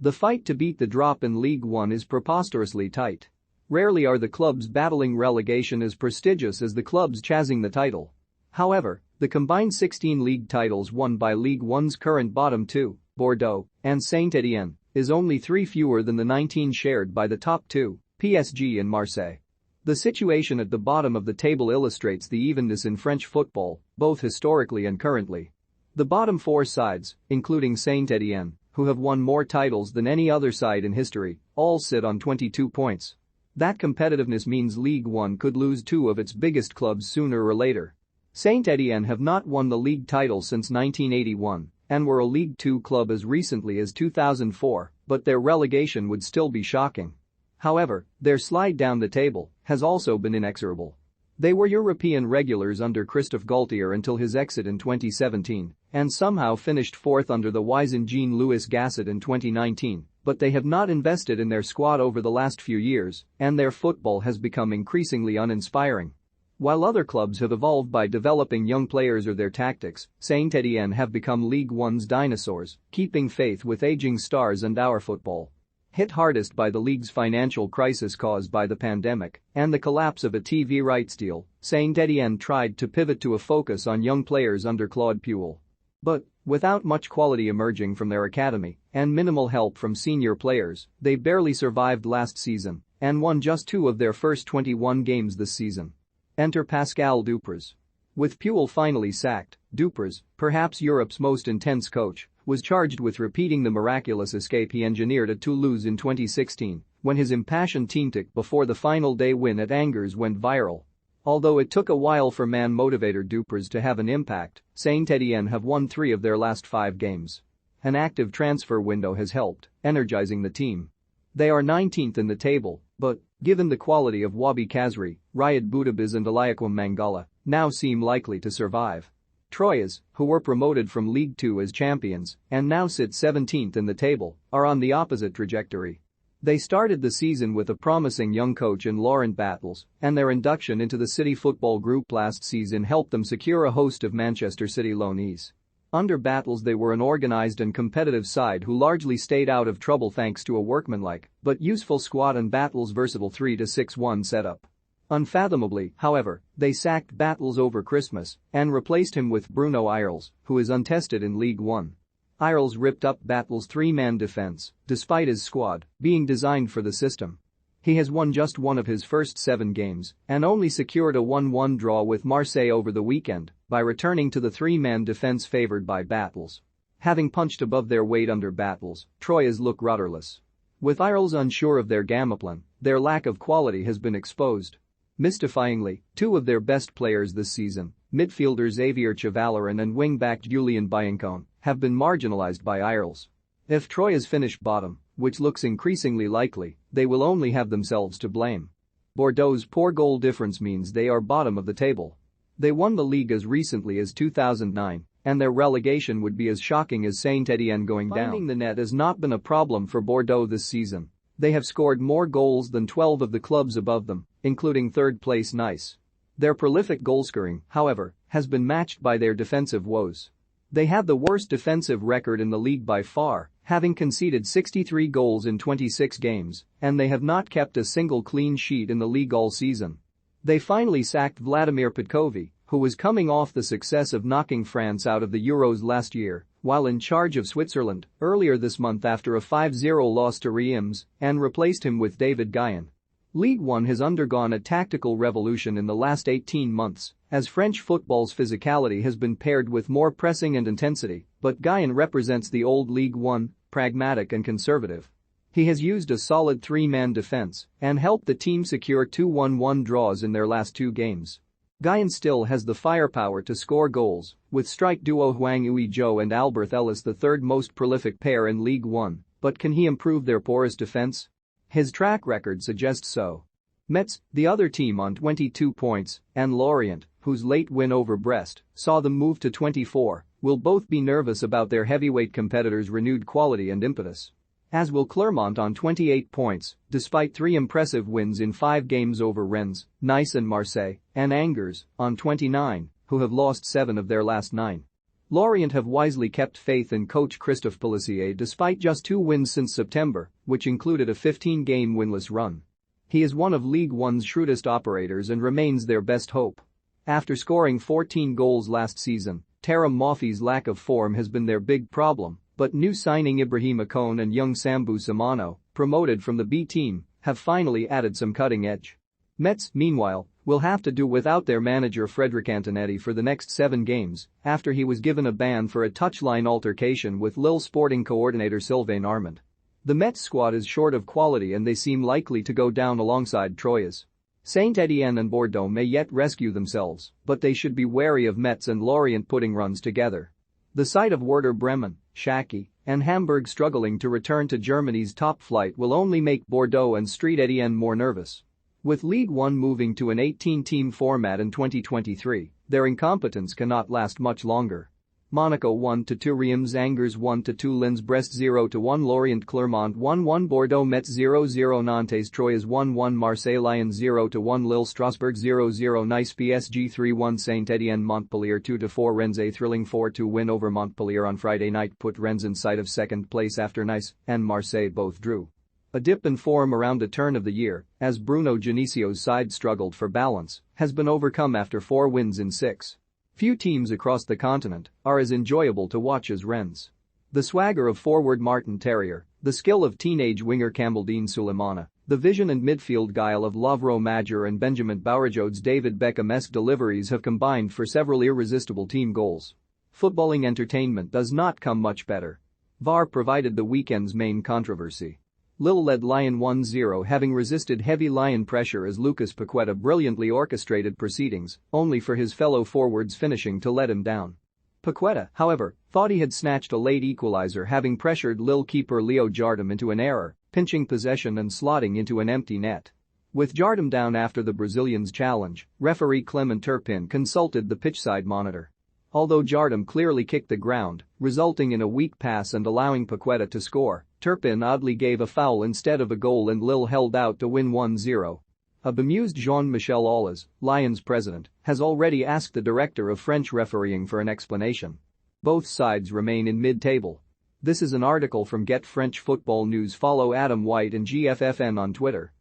The fight to beat the drop in Ligue 1 is preposterously tight. Rarely are the clubs battling relegation as prestigious as the clubs chasing the title. However, the combined 16 league titles won by Ligue 1's current bottom two, Bordeaux and Saint-Étienne, is only 3 fewer than the 19 shared by the top two, PSG and Marseille. The situation at the bottom of the table illustrates the evenness in French football, both historically and currently. The bottom 4 sides, including Saint-Étienne, who have won more titles than any other side in history, all sit on 22 points. That competitiveness means Ligue 1 could lose 2 of its biggest clubs sooner or later. Saint-Étienne have not won the league title since 1981 and were a Ligue 2 club as recently as 2004, but their relegation would still be shocking. However, their slide down the table has also been inexorable. They were European regulars under Christophe Galtier until his exit in 2017 and somehow finished 4th under the wizened Jean-Louis Gasset in 2019, but they have not invested in their squad over the last few years and their football has become increasingly uninspiring. While other clubs have evolved by developing young players or their tactics, Saint-Étienne have become Ligue 1's dinosaurs, keeping faith with aging stars and our football. Hit hardest by the league's financial crisis caused by the pandemic and the collapse of a TV rights deal, Saint-Étienne tried to pivot to a focus on young players under Claude Puel. But, without much quality emerging from their academy and minimal help from senior players, they barely survived last season and won just 2 of their first 21 games this season. Enter Pascal Dupraz. With Puel finally sacked, Dupraz, perhaps Europe's most intense coach, was charged with repeating the miraculous escape he engineered at Toulouse in 2016 when his impassioned teamtic before the final day win at Angers went viral. Although it took a while for man motivator Dupraz to have an impact, Saint-Étienne have won 3 of their last 5 games. An active transfer window has helped, energizing the team. They are 19th in the table, but, given the quality of Wabi Kazri, Riyad Boudabis and Eliaquim Mangala, now seem likely to survive. Troyes, who were promoted from Ligue 2 as champions and now sit 17th in the table, are on the opposite trajectory. They started the season with a promising young coach in Laurent Battles, and their induction into the City Football Group last season helped them secure a host of Manchester City loanees. Under Battles they were an organized and competitive side who largely stayed out of trouble thanks to a workmanlike but useful squad and Battles' versatile 3-6-1 setup. Unfathomably, however, they sacked Battles over Christmas and replaced him with Bruno Irles, who is untested in Ligue 1. Irles ripped up Battles' 3-man defense, despite his squad being designed for the system. He has won just 1 of his first 7 games and only secured a 1-1 draw with Marseille over the weekend by returning to the 3-man defense favored by Battles. Having punched above their weight under Battles, Troyes look rudderless. With Irles unsure of their gameplan, their lack of quality has been exposed. Mystifyingly, 2 of their best players this season, midfielder Xavier Chevalerin and wing-back Julien Biancone, have been marginalized by Irles. If Troyes finish bottom, which looks increasingly likely, they will only have themselves to blame. Bordeaux's poor goal difference means they are bottom of the table. They won the league as recently as 2009, and their relegation would be as shocking as Saint-Étienne going down. Finding the net has not been a problem for Bordeaux this season. They have scored more goals than 12 of the clubs above them, including third-place Nice. Their prolific goalscoring, however, has been matched by their defensive woes. They have the worst defensive record in the league by far, having conceded 63 goals in 26 games, and they have not kept a single clean sheet in the league all season. They finally sacked Vladimir Petkovic, who was coming off the success of knocking France out of the Euros last year, while in charge of Switzerland earlier this month after a 5-0 loss to Reims, and replaced him with David Guyon. Ligue 1 has undergone a tactical revolution in the last 18 months, as French football's physicality has been paired with more pressing and intensity, but Guyon represents the old Ligue 1, pragmatic and conservative. He has used a solid 3-man defense and helped the team secure 2 1-1 draws in their last 2 games. Guyon still has the firepower to score goals, with strike duo Hwang Ui-jo and Albert Ellis the third most prolific pair in Ligue 1, but can he improve their porous defense? His track record suggests so. Metz, the other team on 22 points, and Lorient, whose late win over Brest saw them move to 24, will both be nervous about their heavyweight competitors' renewed quality and impetus. As will Clermont on 28 points, despite 3 impressive wins in 5 games over Rennes, Nice and Marseille, and Angers, on 29, who have lost 7 of their last 9. Lorient have wisely kept faith in coach Christophe Pélissier despite just 2 wins since September, which included a 15-game winless run. He is one of Ligue 1's shrewdest operators and remains their best hope. After scoring 14 goals last season, Taram Moffi's lack of form has been their big problem, but new signing Ibrahim Akone and young Sambu Samano, promoted from the B team, have finally added some cutting edge. Metz, meanwhile, will have to do without their manager Frédéric Antonetti for the next 7 games after he was given a ban for a touchline altercation with Lille sporting coordinator Sylvain Armand. The Metz squad is short of quality and they seem likely to go down alongside Troyes. Saint-Étienne and Bordeaux may yet rescue themselves, but they should be wary of Metz and Lorient putting runs together. The sight of Werder Bremen, Schalke, and Hamburg struggling to return to Germany's top flight will only make Bordeaux and Saint-Étienne more nervous. With Ligue 1 moving to an 18-team format in 2023, their incompetence cannot last much longer. Monaco 1-2 Reims Angers 1-2 Linz Brest 0-1 Lorient Clermont 1-1 Bordeaux Metz 0-0 Nantes Troyes 1-1 Marseille Lyon 0-1 Lille Strasbourg 0-0 Nice PSG 3-1 Saint-Étienne Montpellier 2-4 Rennes a thrilling 4-2 win over Montpellier on Friday night put Rennes in sight of second place after Nice and Marseille both drew. A dip in form around the turn of the year, as Bruno Genoccio's side struggled for balance, has been overcome after 4 wins in 6. Few teams across the continent are as enjoyable to watch as Rennes. The swagger of forward Martin Terrier, the skill of teenage winger Kamaldeen Sulemana, the vision and midfield guile of Lovro Major and Benjamin Bourigeaud's David Beckham-esque deliveries have combined for several irresistible team goals. Footballing entertainment does not come much better. VAR provided the weekend's main controversy. Lille led Lyon 1-0 having resisted heavy Lyon pressure as Lucas Paqueta brilliantly orchestrated proceedings, only for his fellow forwards finishing to let him down. Paqueta, however, thought he had snatched a late equalizer having pressured Lille keeper Leo Jardim into an error, pinching possession and slotting into an empty net. With Jardim down after the Brazilian's challenge, referee Clement Turpin consulted the pitchside monitor. Although Jardim clearly kicked the ground, resulting in a weak pass and allowing Paqueta to score, Turpin oddly gave a foul instead of a goal and Lille held out to win 1-0. A bemused Jean-Michel Aulas, Lyon's president, has already asked the director of French refereeing for an explanation. Both sides remain in mid-table. This is an article from Get French Football News. Follow Adam White and GFFN on Twitter.